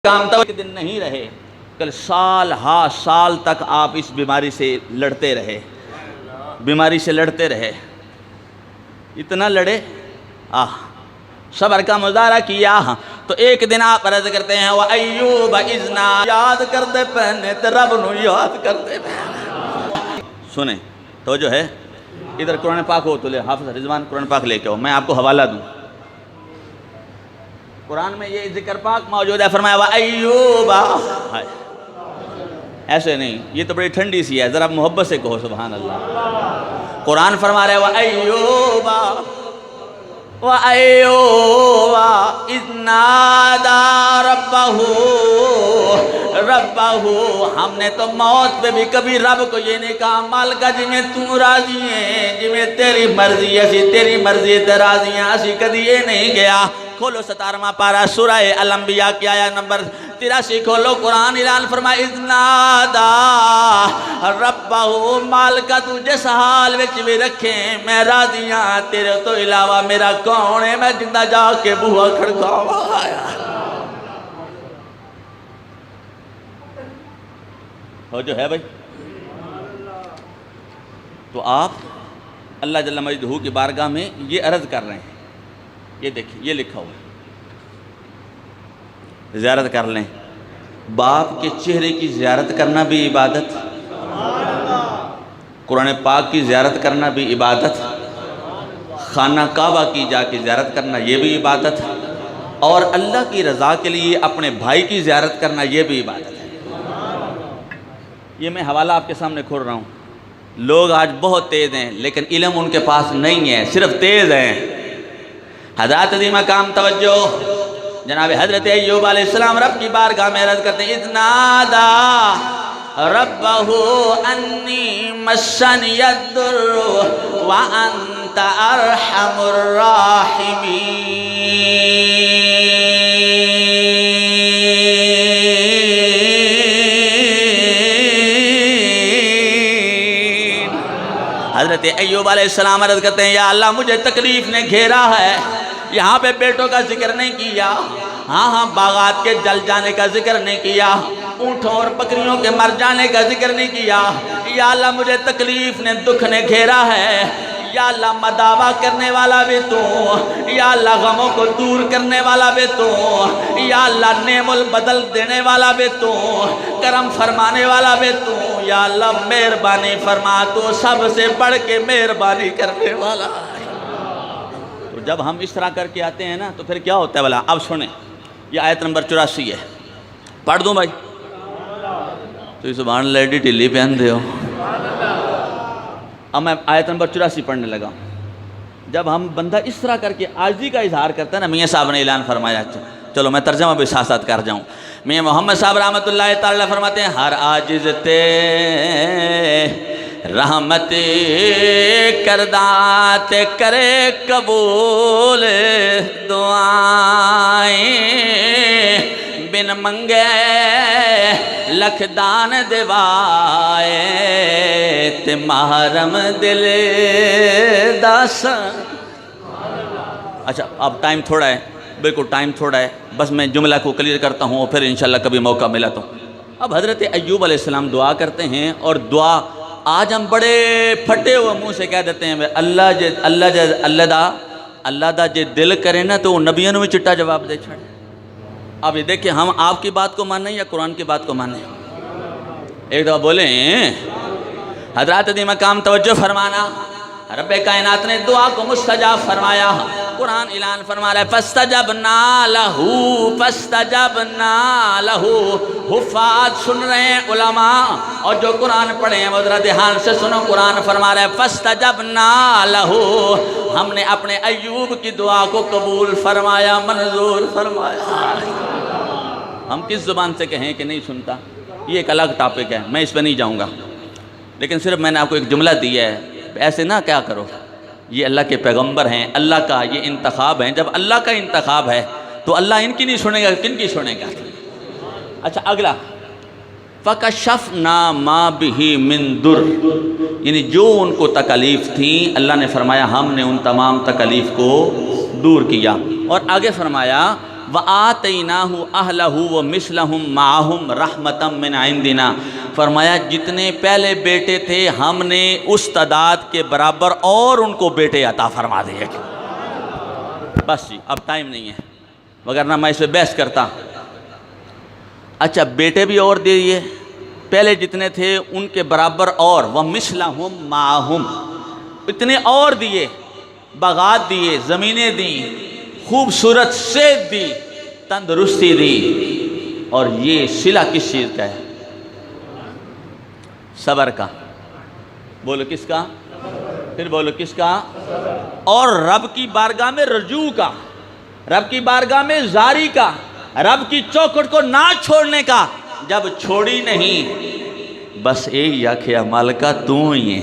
کام تو ایک دن نہیں رہے، کل سال ہا سال تک آپ اس بیماری سے لڑتے رہے، بیماری سے لڑتے رہے، اتنا لڑے صبر کا مظاہرہ کیا تو ایک دن آپ عرض کرتے ہیں وَأَيُّوبَ إِذْ نَادَىٰ یاد کرتے پہنے تے رب نو یاد کرتے پہنے۔ سنیں تو جو ہے ادھر قرآن پاک ہو تو لے، حافظ رضوان قرآن پاک لے کے ہو، میں آپ کو حوالہ دوں۔ قرآن میں یہ ذکر پاک موجود ہے، فرمایا وَأَيُّوبَ، ایسے نہیں، یہ تو بڑی ٹھنڈی سی ہے، ذرا محبت سے کہو سبحان اللہ۔ قرآن فرما رہے وَأَيُّوبَ وَأَيُّوبَ إِذْ نَادَىٰ رَبَّهُ، ہم نے تو موت پہ بھی کبھی رب کو یہ نہیں کہا مالکا جی میں تو راضی ہیں، جی میں تیری مرضی اسی تیری مرضی تے راضی ہیں، اسی کدی یہ نہیں گیا۔ کھولو 17واں پارہ سورہ الانبیاء کی آیت نمبر 83 کھولو، قرآن اعلان فرمائے اذ نادیٰ ربہ، مالکا تو جس حال وچ بھی رکھیں میں راضی ہاں، تیرے تو علاوہ میرا کون ہے، میں جندہ جا کے بوہا کھڑکاوا آیا۔ ہو جو ہے بھائی، تو آپ اللہ جل مجدہ کی بارگاہ میں یہ عرض کر رہے ہیں، یہ دیکھیں یہ لکھا ہوا ہے، زیارت کر لیں، باپ کے چہرے کی زیارت کرنا بھی عبادت، قرآن پاک کی زیارت کرنا بھی عبادت، خانہ کعبہ کی جا کے زیارت کرنا یہ بھی عبادت، اور اللہ کی رضا کے لیے اپنے بھائی کی زیارت کرنا یہ بھی عبادت ہے۔ یہ میں حوالہ آپ کے سامنے کھول رہا ہوں۔ لوگ آج بہت تیز ہیں لیکن علم ان کے پاس نہیں ہے، صرف تیز ہیں۔ حضرات عظیم مقام توجہ، جناب حضرت ایوب علیہ السلام رب کی بارگاہ میں عرض کرتے ہیں اذ نادیٰ ربہ انی مسنی الضر وانت ارحم الراحمین۔ حضرت ایوب علیہ السلام عرض کرتے ہیں یا اللہ مجھے تکلیف نے گھیرا ہے، یہاں پہ بیٹوں کا ذکر نہیں کیا، ہاں باغات کے جل جانے کا ذکر نہیں کیا، اونٹوں اور بکریوں کے مر جانے کا ذکر نہیں کیا، یا اللہ مجھے تکلیف نے دکھ نے گھیرا ہے، یا اللہ مداوع کرنے والا بھی تو، یا اللہ غموں کو دور کرنے والا بھی تو، یا اللہ نعم البدل دینے والا بھی تو، کرم فرمانے والا بھی تو، یا اللہ مہربانی فرما، تو سب سے بڑھ کے مہربانی کرنے والا۔ تو جب ہم اس طرح کر کے آتے ہیں نا تو پھر کیا ہوتا ہے بھلا؟ اب سنیں، یہ آیت نمبر 84 ہے، پڑھ دوں بھائی؟ تو یہ سبحان اللہ ایڈی ٹلی پہن دے ہو۔ اب میں آیت نمبر 84 پڑھنے لگا۔ جب ہم بندہ اس طرح کر کے عاجزی کا اظہار کرتا ہے نا، میاں صاحب نے اعلان فرمایا، چلو میں ترجمہ بھی ساتھ ساتھ کر جاؤں۔ میاں محمد صاحب رحمۃ اللہ تعالی فرماتے ہیں ہر عاجز تے رحمت کردات کرے قبول دعائیں، بن منگے لکھ دان دیوائے تے محرم دل داس۔ اچھا اب ٹائم تھوڑا ہے، بالکل ٹائم تھوڑا ہے، بس میں جملہ کو کلیئر کرتا ہوں اور پھر انشاءاللہ کبھی موقع ملا تو۔ اب حضرت ایوب علیہ السلام دعا کرتے ہیں، اور دعا آج ہم بڑے پھٹے ہوئے منہ سے کہہ دیتے ہیں اللہ دا جے دل کرے نا تو وہ نبیوں نے بھی چٹا جواب دے چھڑے۔ اب یہ دیکھیں ہم آپ کی بات کو مانیں یا قرآن کی بات کو مانیں؟ ایک دفعہ بولیں حضرات عظیم مقام توجہ فرمانا، رب کائنات نے دعا کو مستجاب فرمایا۔ قرآن اعلان فرما رہا ہے فَاسْتَجَبْنَا لَهُ فَاسْتَجَبْنَا لَهُ۔ حفاظ سن رہے ہیں علماء، اور جو قرآن پڑھے ہیں وہ ذرا دھیان سے سنو، قرآن فرما رہا ہے فَاسْتَجَبْنَا لَهُ، ہم نے اپنے ایوب کی دعا کو قبول فرمایا، منظور فرمایا۔ ہم کس زبان سے کہیں کہ نہیں سنتا، یہ ایک الگ ٹاپک ہے، میں اس پہ نہیں جاؤں گا، لیکن صرف میں نے آپ کو ایک جملہ دیا ہے، ایسے نہ کیا کرو، یہ اللہ کے پیغمبر ہیں، اللہ کا یہ انتخاب ہیں، جب اللہ کا انتخاب ہے تو اللہ ان کی نہیں سنے گا، کن کی سنے گا؟ اچھا اگلا فَكَشَفْنَا مَا بِهِ مِن دُرٍ، یعنی جو ان کو تکلیف تھیں اللہ نے فرمایا ہم نے ان تمام تکلیف کو دور کیا، اور آگے فرمایا وَآتَيْنَاهُ أَهْلَهُ وَمِثْلَهُمْ مَعَهُمْ رَحْمَةً مِّنْ عِنْدِنَا، فرمایا جتنے پہلے بیٹے تھے ہم نے اس تعداد کے برابر اور ان کو بیٹے عطا فرما دیے۔ بس جی اب ٹائم نہیں ہے وگرنہ میں اس پہ بحث کرتا۔ اچھا بیٹے بھی اور دے دیے، پہلے جتنے تھے ان کے برابر اور وَمِثْلَهُمْ مَعَهُمْ، اتنے اور دیے، باغات دیے، زمینیں دیں، خوبصورت صحت دی، تندرستی دی، اور یہ صلہ کس چیز کا ہے؟ صبر کا۔ بولو کس کا؟ پھر بولو کس کا؟ اور رب کی بارگاہ میں رجوع کا، رب کی بارگاہ میں زاری کا، رب کی چوکھٹ کو نہ چھوڑنے کا۔ جب چھوڑی نہیں بس ایک یکھیا مالکہ تو ہی ہے،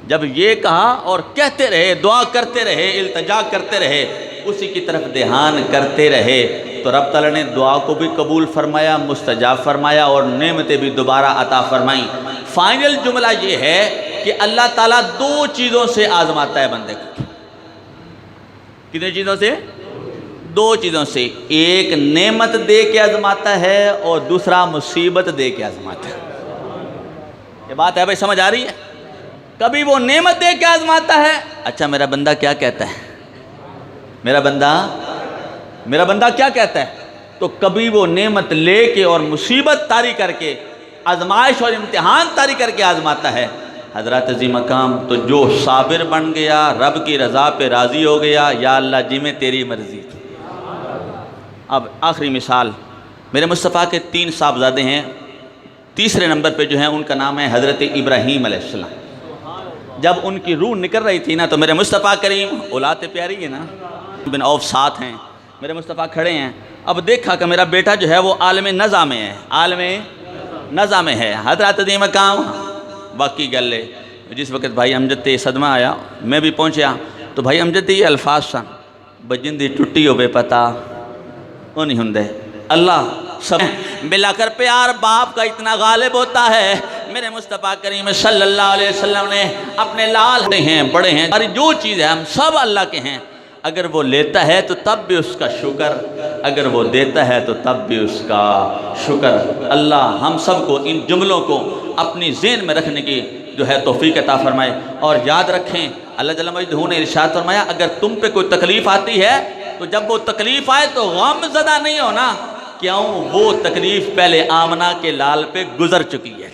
جب یہ کہا اور کہتے رہے، دعا کرتے رہے، التجا کرتے رہے، اسی کی طرف دھیان کرتے رہے، تو رب تعالیٰ نے دعا کو بھی قبول فرمایا، مستجاب فرمایا، اور نعمتیں بھی دوبارہ عطا فرمائیں۔ فائنل جملہ یہ ہے کہ اللہ تعالیٰ دو چیزوں سے آزماتا ہے بندے کو۔ کتنے چیزوں سے؟ دو چیزوں سے، ایک نعمت دے کے آزماتا ہے اور دوسرا مصیبت دے کے آزماتا ہے۔ یہ بات ہے بھائی، سمجھ آ رہی ہے؟ کبھی وہ نعمت دے کے آزماتا ہے، اچھا میرا بندہ کیا کہتا ہے، میرا بندہ کیا کہتا ہے، تو کبھی وہ نعمت لے کے اور مصیبت طاری کر کے، آزمائش اور امتحان طاری کر کے آزماتا ہے۔ حضرات عظیم مقام، تو جو صابر بن گیا، رب کی رضا پہ راضی ہو گیا، یا اللہ جی میں تیری مرضی۔ اب آخری مثال، میرے مصطفیٰ کے 3 صاحبزادے ہیں، تیسرے نمبر پہ جو ہیں ان کا نام ہے حضرت ابراہیم علیہ السلام۔ جب ان کی روح نکل رہی تھی نا، تو میرے مصطفیٰ کریم، اولاد پیاری ہے نا، بن عوف ساتھ ہیں، میرے مصطفیٰ کھڑے ہیں، اب دیکھا کہ میرا بیٹا جو ہے وہ عالم نزا میں ہے، عالم نزا میں ہے۔ حضرات عظیم مقام، باقی گلے جس وقت بھائی امجد تے صدمہ آیا، میں بھی پہنچیا، تو بھائی امجد تے یہ الفاظ سن، بجندی ٹٹی ہو بے پتا وہ نہیں ہندے، اللہ سب ملا کر پیار باپ کا اتنا غالب ہوتا ہے۔ میرے مصطفیٰ کریم صلی اللہ علیہ وسلم نے اپنے لال ہیں، بڑے ہیں، اور جو چیز ہے ہم سب اللہ کے ہیں۔ اگر وہ لیتا ہے تو تب بھی اس کا شکر، اگر وہ دیتا ہے تو تب بھی اس کا شکر۔ اللہ ہم سب کو ان جملوں کو اپنی ذہن میں رکھنے کی جو ہے توفیق عطا فرمائے، اور یاد رکھیں اللہ جل مجدہ نے ارشاد فرمایا اگر تم پہ کوئی تکلیف آتی ہے تو جب وہ تکلیف آئے تو غم زدہ نہیں ہونا، کیوں؟ وہ تکلیف پہلے آمنہ کے لال پہ گزر چکی ہے۔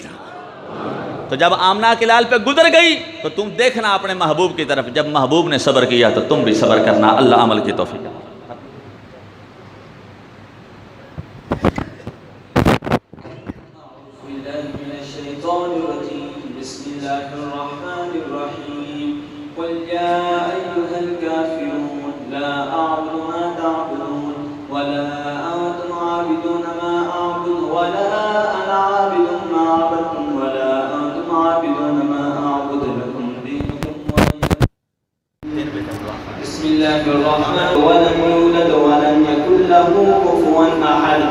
تو جب آمنہ کے لال پہ گزر گئی تو تم دیکھنا اپنے محبوب کی طرف، جب محبوب نے صبر کیا تو تم بھی صبر کرنا۔ اللہ عمل کی توفیق۔ بسم اللہ الرحمن الرحیم قل یا ایہا الکافرون لا اعبد ما تعبدون ولا انتم عابدون ما اعبد ولا انا عابد ما عبدتم ولا انتم عابدون ما اعبد لكم دینکم ولی بسم اللہ الرحمن ولم یولد ولم یکن له کفوا احد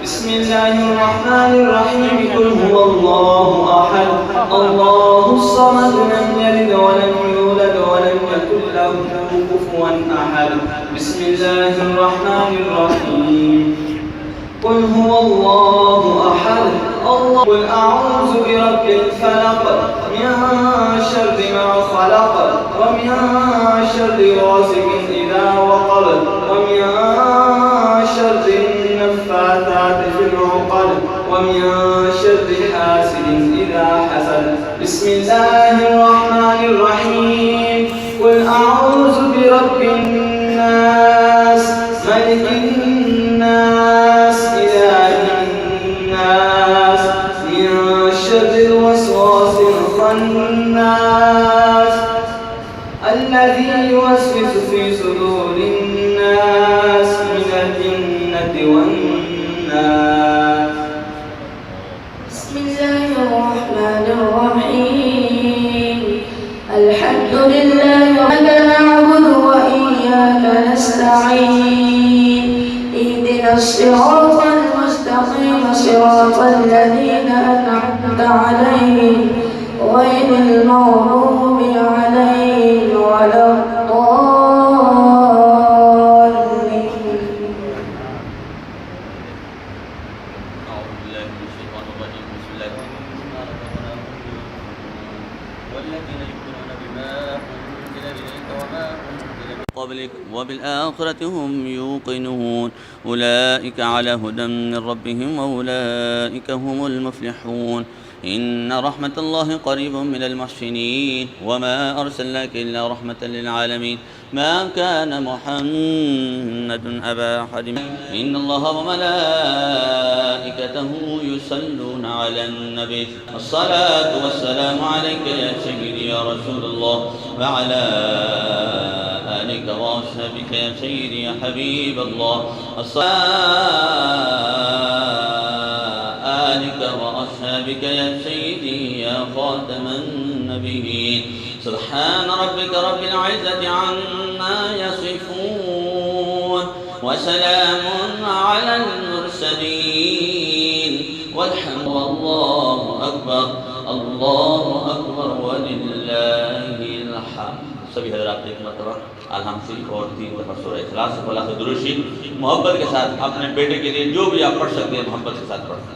بسم اللہ الرحمن الرحیم قل هو اللہ احد اللہ الصمد لم یلد ولم یولد ولم یکن له کفوا احد بسم اللہ الرحمن الرحیم قل هو اللہ احد اللہ قل اعوذ برب الفلق من شر ما خلق ومن شر غاسق اذا وقب ومن شر النفاثات في العقد ومن شر حاسد اذا حسد بسم اللہ الرحمن الرحیم قل اعوذ برب الناس ملک الناس الہ الناس من شر الوسواس الخناس الذي يوسوس في صدور الناس من الجنة والناس بسم الله الرحمن الرحيم الحمد لله إياك نعبد وإياك نستعين اهدنا الصراط المستقيم صراط الذين أنعمت عليهم غير المغضوب عليهم ولا الضالين بالله من الشيطان الرجيم بسم الله الرحمن الرحيم والذين يؤمنون بما أنزل إليك وما أنزل من قبلك وبالآخرة هم يوقنون أولئك على هدى من ربهم وأولئك هم المفلحون إن رحمة الله قريب من المحسنين وما أرسلناك إلا رحمة للعالمين ما كان محمد أبا أحد إن الله وملائكته يصلون على النبي الصلاة والسلام عليك يا سيدي يا رسول الله وعلى آلك وأصحابك يا سيدي يا حبيب الله آلك وأصحابك يا سيدي يا خاتم النبيين سبحان ربك رب العزة عما يصفون وسلام على المرسلين والحمد لله أكبر ولله الحمد. سبھی حضرات ایک مرتبہ الحمد شریف اور 3 دفعہ سورہ اخلاص سے خلاصہ درود شریف محبت کے ساتھ اپنے بیٹے کے لیے جو بھی آپ پڑھ سکتے ہیں محبت کے ساتھ پڑھیں.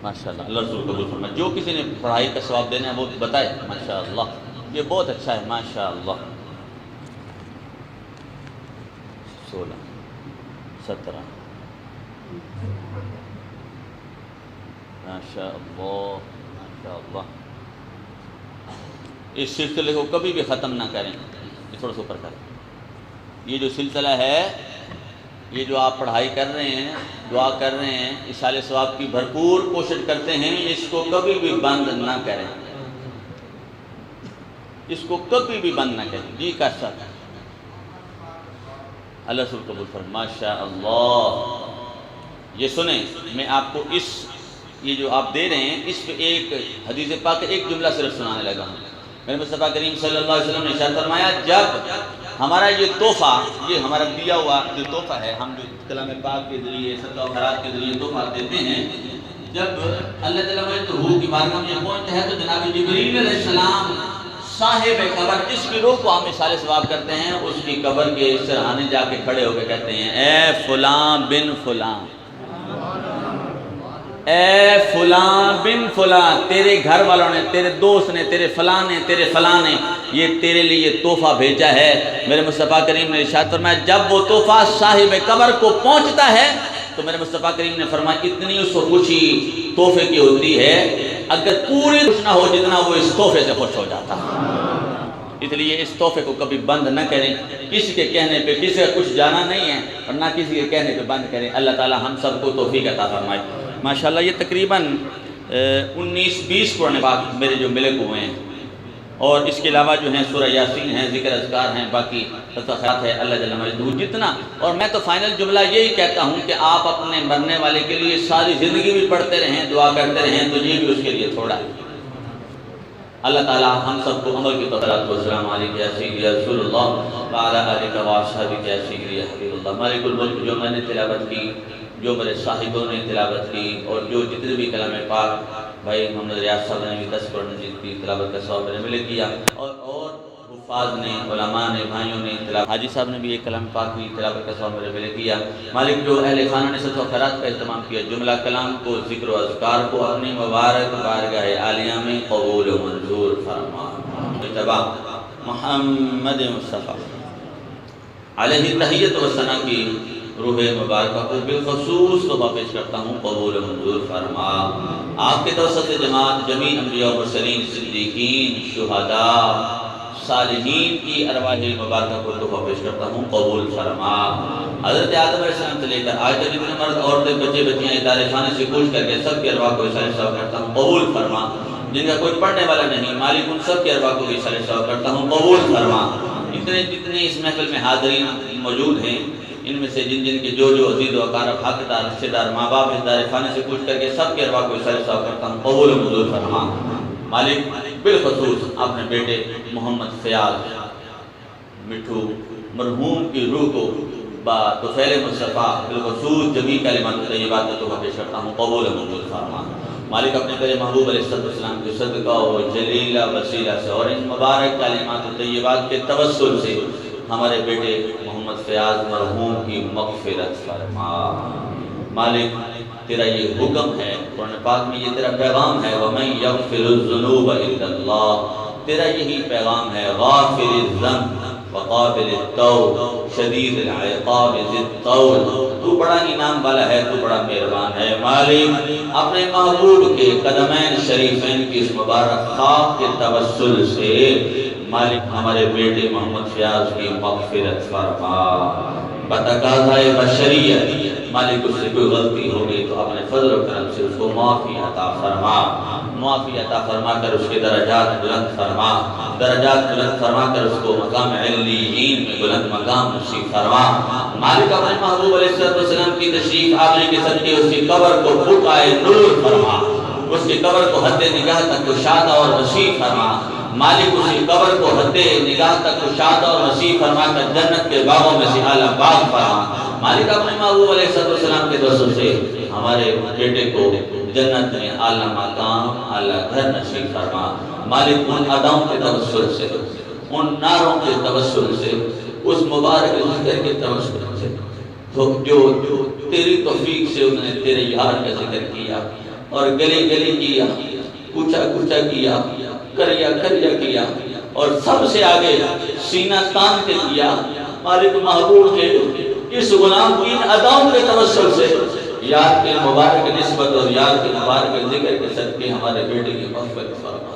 ماشاءاللہ اللہ رسول قبول فرمائے. جو کسی نے پڑھائی کا ثواب دینا ہے وہ بتائے. ماشاءاللہ یہ بہت اچھا ہے. ماشاءاللہ 16 17 ماشاءاللہ. اس سلسلے کو کبھی بھی ختم نہ کریں. یہ تھوڑا سا اوپر کریں. یہ جو سلسلہ ہے یہ جو آپ پڑھائی کر رہے ہیں دعا کر رہے ہیں اصالہ ثواب کی بھرپور کوشش کرتے ہیں. اس کو کبھی بھی بند نہ کریں. اس کو کبھی بھی بند نہ کریں. جی کا ساتھ اللہ رسول قبول فرمائے. ماشاءاللہ. یہ سنیں میں آپ کو یہ جو آپ دے رہے ہیں اس پہ ایک حدیث پاک ایک جملہ صرف سنانے لگا ہوں. میرے مصطفیٰ کریم صلی اللہ علیہ وسلم نے ارشاد فرمایا جب ہمارا یہ تحفہ یہ ہمارا دیا ہوا جو تحفہ ہے ہم جو کلام پاک کے ذریعے صدقہ و خیرات کے ذریعے تحفہ دیتے ہیں جب اللہ تعالیٰ میں روح کی بارگاہ میں پہنچتا ہے تو جناب جبریل علیہ السلام صاحب قبر جس کی روح کو ہم اصالہ ثواب کرتے ہیں اس کی قبر کے سرہانے جا کے کھڑے ہو کے کہتے ہیں اے فلاں بن فلاں اے فلاں بن فلاں تیرے گھر والوں نے تیرے دوست نے تیرے فلاں نے تیرے فلاں نے یہ تیرے لیے یہ تحفہ بھیجا ہے. میرے مصطفیٰ کریم نے ارشاد فرمایا جب وہ تحفہ صاحب قبر کو پہنچتا ہے تو میرے مصطفیٰ کریم نے فرمایا اتنی اس کو خوشی تحفے کی ہوتی ہے اگر پوری خوش نہ ہو جتنا وہ اس تحفے سے خوش ہو جاتا. اس لیے اس تحفے کو کبھی بند نہ کریں. کسی کے کہنے پہ کسی کا کچھ جانا نہیں ہے اور نہ کسی کے کہنے پہ بند کریں. اللہ تعالی ہم سب کو توفیق عطا فرمائے. ماشاءاللہ یہ تقریباً 19-20 قرآن پاک میرے جو ملے ہوئے ہیں اور اس کے علاوہ جو ہیں سورہ یاسین ہیں ذکر اذکار ہیں باقی خیرات ہے اللہ جل مجدہ جتنا. اور میں تو فائنل جملہ یہی کہتا ہوں کہ آپ اپنے مرنے والے کے لیے ساری زندگی بھی پڑھتے رہیں دعا کرتے رہیں تو یہ بھی اس کے لیے تھوڑا ہے. اللہ تعالی ہم سب کو عمل کی توفیق والسلام علیکم یا سیدی یا رسول اللہ وعلی آلہ و اصحابہ یا سیدی یا حبیب اللہ. مالک الملک جو میں نے تلاوت کی جو میرے صاحبوں نے تلاوت کی اور جو جتنے بھی کلام پاک بھائی محمد ریاض صاحب نے بھی 10 قرآن مجید کی تلاوت کا ثواب میرے ملے کیا اور حفاظ نے علماء نے بھائیوں نے تلاوت حاجی صاحب نے بھی ایک کلام پاک کی تلاوت کا ثواب میرے ملے کیا. مالک جو اہل خانہ نے صدقہ و خیرات کا اہتمام کیا جملہ کلام کو ذکر و اذکار کو اپنی مبارک بارگاہ عالیہ میں قبول و منظور فرما. اتباع محمد مصطفیٰ علیہ تحیت و ثنا کی روح مبارکہ کو بالخصوص تحفہ پیش کرتا ہوں قبول و منظور فرما. آپ کے توسط جماعت جمیع انبیاء و مرسلین صدیقین شہداء صالحین کی ارواح مبارکہ کو تحفہ پیش کرتا ہوں قبول فرما. حضرت آدم علیہ السلام سے لے کر آج تک جتنے مرد عورتیں بچے بچیاں ادارے خانے سے کوچ کر کے سب کی ارواح کو اصالہ ثواب کرتا ہوں قبول فرما. جن کا کوئی پڑھنے والا نہیں مالک ان سب کی ارواح کو اصالہ ثواب کرتا ہوں قبول فرما. جتنے اس محفل میں حاضرین موجود ہیں ان میں سے جن کے جو عزیز و اقارب حقدار رشتہ دار ماں باپ اس دار خانے سے کوچ کر کے سب کے ارواح کو اصالہ ثواب کرتا ہوں قبول و منظور فرما. مالک بالخصوص اپنے بیٹے محمد فیاض مٹھو مرحوم کی روح کو با طفیل مصطفیٰ بالخصوص جمیع کلمات طیبات کا تحفہ پیش کرتا ہوں قبول و منظور فرما. مالک اپنے پیارے محبوب علیہ السلام کے صدقہ و جلیلہ وسیلہ سے اور ان مبارک کلمات طیبات کے توسل سے ہمارے بیٹے محمد فیاض مرحوم کی مغفرت فرما۔ مالک تیرا یہ حکم ہے، قرآن پاک میں یہ تیرا پیغام ہے، وَمَن يَغْفِرُ الذُّنُوبَ إِلَّا اللَّهُ، تیرا یہی پیغام ہے، غافر الذنب وقابل التوب شدید العقاب ذی الطول، تو بڑا انعام والا ہے، تو بڑا مہربان ہے۔ مالک اپنے محبوب کے قدمین شریفین کی اس مبارک خاک کے توسل سے مالک ہمارے بیٹے محمد فیاض کی مغفرت فرما۔ بتقاضائے بشریت مالک اس سے کوئی غلطی ہو گئی تو اپنے فضل و کرم سے اس کو معافی عطا فرما، معافی عطا فرما کر اس کے درجات بلند فرما، درجات بلند فرما کر اس کو مقام علیین میں بلند مقام نصیب فرما۔ مالک اپنے محبوب علیہ السلام کی تشریف آوری کے صدقے اس کی قبر کو بقعۂ نور فرما، اس کی قبر کو حد نگاہ تک کشادہ اور وسیع فرما۔ مالک اس کی قبر کو حد نگاہ تک کشادہ اور وسیع فرما کر جنت کے باغوں میں سے اعلیٰ باغ فرما۔ مالک اپنے محبوب علیہ السلام کے توسل سے ہمارے بیٹے کو جنت میں اعلیٰ مقام اعلیٰ گھر نصیب فرما۔ مالک ان اداؤں کے توسل سے، ان ناروں کے توسل سے، اس مبارک ذکر کے توسل سے جو تیری توفیق سے انہوں نے تیرے یار کا ذکر کیا اور گلی گلی کیا، کوچا کوچا کیا، کریا کریا کیا اور سب سے آگے سینہ تان کے کیا۔ مالک محبوب کے اس غلام کی ان اداؤں کے توسل سے یار کے مبارک نسبت اور یار کے مبارک ذکر کے صدقے ہمارے بیٹے کی مغفرت فرما،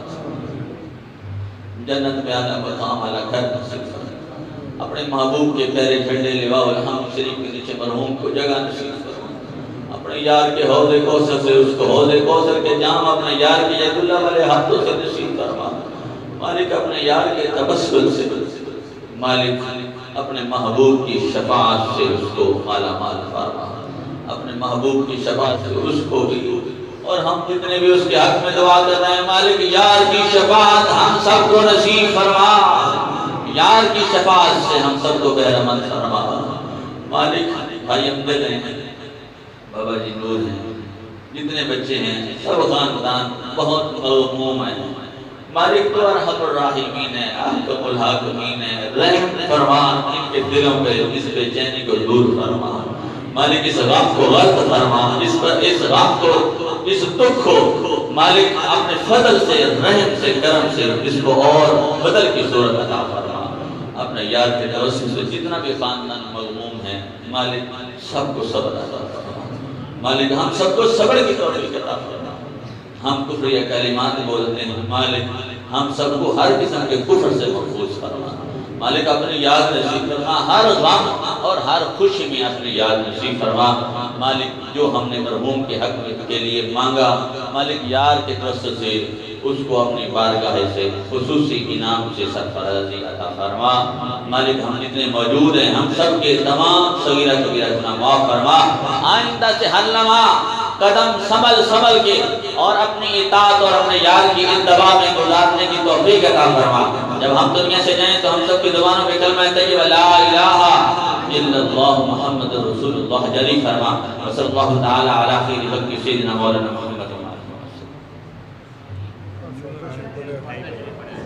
جنت میں اعلیٰ مقام اعلیٰ گھر نصیب فرما۔ اپنے محبوب کے پیارے جھنڈے لواء الحمد شریف کے نیچے مرحوم کو جگہ نصیب فرما۔ اپنے یار کے حوض کوثر سے اس کو حوض کوثر کے جام اپنے یار کے ید اللہ والے ہاتھوں سے نصیب فرما۔ مالک اپنے یار کے تبسل سے، مالک اپنے محبوب کی شفاعت سے اس کو مالا مال فرما، اپنے محبوب کی شفاعت سے اس کو بھی اور ہم جتنے بھی اس کے حق میں دعا کر رہے ہیں مالک یار کی شفاعت ہم سب کو نصیب فرما، یار کی شفاعت سے ہم سب کو بہرمند فرما۔ مالک بھائی ہم دل ہیں، بابا جی نور ہیں، جتنے بچے ہیں سب خاندان بہت مغموم ہیں۔ مالک تو ارحم الراحمین ہے، احکم الحاکمین ہے، رحم فرما ان کے دلوں پہ اس بے چینی کو دور فرما۔ مالک اس غم کو غلط فرما، اس غم کو، اس دکھ کو مالک اپنے فضل سے، رحم سے، کرم سے اس کو اور بدل کی صورت عطا فرما۔ اپنے یار کے توسل سے جتنا بھی خاندان مغموم ہے مالک سب کو صبر عطا فرما، مالک ہم سب کو صبر کی توفیق عطا فرما۔ ہم کفر یا کلمات بولتے ہیں مالک ہم سب کو ہر قسم کے کفر سے محفوظ فرما۔ مالک اپنی یاد نصیب فرما، ہر غم اور ہر خوشی میں اپنی یاد نصیب فرما۔ مالک جو ہم نے مرحوم کے حق کے لیے مانگا مالک یار کے توسل سے اس کو اپنی بارگاہ سے خصوصی انعام سے سرفرازی عطا فرما۔ مالک ہم جتنے موجود ہیں ہم سب کے تمام صغیرہ کبیرہ گناہ معاف فرما۔ آئندہ سے ہر لمحہ قدم سنبھل کے اور اپنی اطاعت اور اپنے یار کی اتباع میں گزارنے کی توفیق عطا فرما۔ جب ہم دنیا سے جائیں تو ہم سب کی زبانوں پہ کلمہ طیبہ لا الہ الا اللہ محمد رسول اللہ جاری فرما۔ وصلی اللہ تعالی علی خیر خلقہ سیدنا مولانا محمد